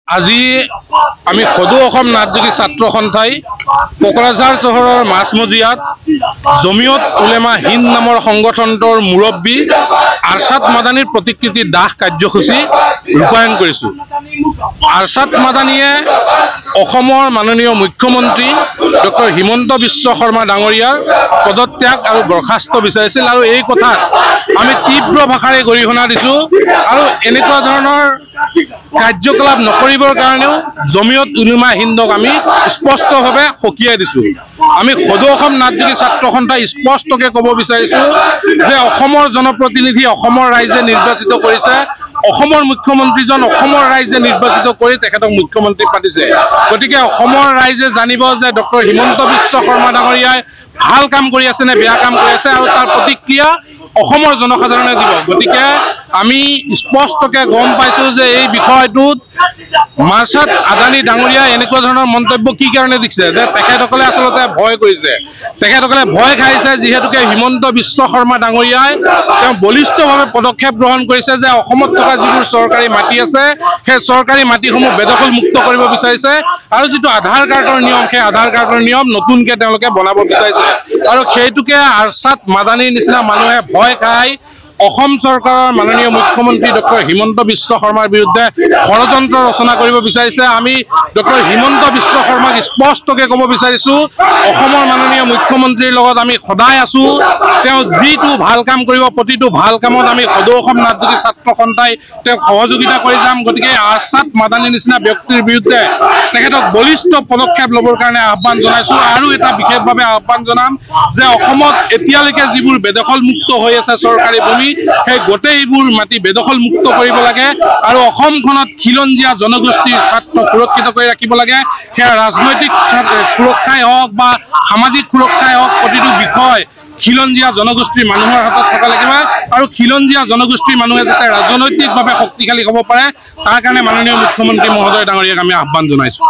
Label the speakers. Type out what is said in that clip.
Speaker 1: আজি আমি সদৌ অসম নাথযোগী ছাত্ৰ সন্থাই কোকৰাঝাৰ চহৰৰ মাছমজিয়াত জমিয়ত উলেমা হিন্দ নামৰ সংগঠনটোৰ মুৰব্বী আৰছাদ মাদানীৰ প্ৰতিকৃতি দাহ কাৰ্যসূচী ৰূপায়ণ কৰিছোঁ। আৰছাদ মাদানীয়ে অসমৰ মাননীয় মুখ্যমন্ত্ৰী ডক্টৰ হিমন্ত বিশ্ব শৰ্মা ডাঙৰীয়াৰ পদত্যাগ আৰু বৰ্খাস্ত বিচাৰিছিল আৰু এই কথাত আমি তীব্ৰ ভাষাৰে গৰিহণা দিছোঁ আৰু এনেকুৱা ধৰণৰ কাৰ্যকলাপ নকৰিবৰ কাৰণেও জমিয়ত উলেমা হিন্দক আমি স্পষ্টভাৱে সকীয়াই দিছোঁ। আমি সদৌ অসম নাথযোগী ছাত্ৰ সন্থাই স্পষ্টকৈ ক'ব বিচাৰিছোঁ যে অসমৰ জনপ্ৰতিনিধি অসমৰ ৰাইজে নিৰ্বাচিত কৰিছে, অসমৰ মুখ্যমন্ত্ৰীজন অসমৰ ৰাইজে নিৰ্বাচিত কৰি তেখেতক মুখ্যমন্ত্ৰী পাতিছে। গতিকে অসমৰ ৰাইজে জানিব যে ডক্টৰ হিমন্ত বিশ্ব শৰ্মা ডাঙৰীয়াই ভাল কাম কৰি আছে নে বেয়া কাম কৰি আছে, আৰু তাৰ প্ৰতিক্ৰিয়া অসমৰ জনসাধাৰণে দিব। গতিকে আমি স্পষ্টকৈ গম পাইছোঁ যে এই বিষয়টোত আৰছাদ আদানী ডাঙৰীয়াই এনেকুৱা ধৰণৰ মন্তব্য কি কাৰণে দিছে যে তেখেতসকলে আচলতে ভয় কৰিছে, তেখেতসকলে ভয় খাইছে, যিহেতুকে হিমন্ত বিশ্ব শৰ্মা ডাঙৰীয়াই তেওঁ বলিষ্ঠভাৱে পদক্ষেপ গ্ৰহণ কৰিছে যে অসমত থকা যিবোৰ চৰকাৰী মাটি আছে সেই চৰকাৰী মাটিসমূহ বেদখল মুক্ত কৰিব বিচাৰিছে আৰু যিটো আধাৰ কাৰ্ডৰ নিয়ম সেই আধাৰ কাৰ্ডৰ নিয়ম নতুনকৈ তেওঁলোকে বনাব বিচাৰিছে। আৰু সেইটোকে আৰছাদ মাদানীৰ নিচিনা মানুহে ভয় খাই অসম চৰকাৰৰ মাননীয় মুখ্যমন্ত্ৰী ডক্টৰ হিমন্ত বিশ্ব শৰ্মাৰ বিৰুদ্ধে ষড়যন্ত্ৰ ৰচনা কৰিব বিচাৰিছে। আমি ডক্টৰ হিমন্ত বিশ্ব শৰ্মাক স্পষ্টকৈ ক'ব বিচাৰিছোঁ, অসমৰ মাননীয় মুখ্যমন্ত্ৰীৰ লগত আমি সদায় আছোঁ। তেওঁ যিটো ভাল কাম কৰিব প্ৰতিটো ভাল কামত আমি সদৌ অসম নাথযোগী ছাত্ৰ সন্থাই তেওঁক সহযোগিতা কৰি যাম। গতিকে আৰছাদ মাদানীৰ নিচিনা ব্যক্তিৰ বিৰুদ্ধে তেখেতক বলিষ্ঠ পদক্ষেপ ল'বৰ কাৰণে আহ্বান জনাইছোঁ। আৰু এটা বিশেষভাৱে আহ্বান জনাম যে অসমত এতিয়ালৈকে যিবোৰ বেদখল মুক্ত হৈ আছে চৰকাৰী ভূমি সেই গোটেইবোৰ মাটি বেদখল মুক্ত কৰিব লাগে আৰু অসমখনত খিলঞ্জীয়া জনগোষ্ঠীৰ স্বাৰ্থ সুৰক্ষিত কৰি ৰাখিব লাগে। সেয়া ৰাজনৈতিক সুৰক্ষাই হওক বা সামাজিক সুৰক্ষাই হওক, প্ৰতিটো বিষয় খিলঞ্জীয়া জনগোষ্ঠীৰ মানুহৰ হাতত থকা লাগিব আৰু খিলঞ্জীয়া জনগোষ্ঠীৰ মানুহে যাতে ৰাজনৈতিকভাৱে শক্তিশালী হ'ব পাৰে তাৰ কাৰণে মাননীয় মুখ্যমন্ত্ৰী মহোদয় ডাঙৰীয়াক আমি আহ্বান জনাইছোঁ।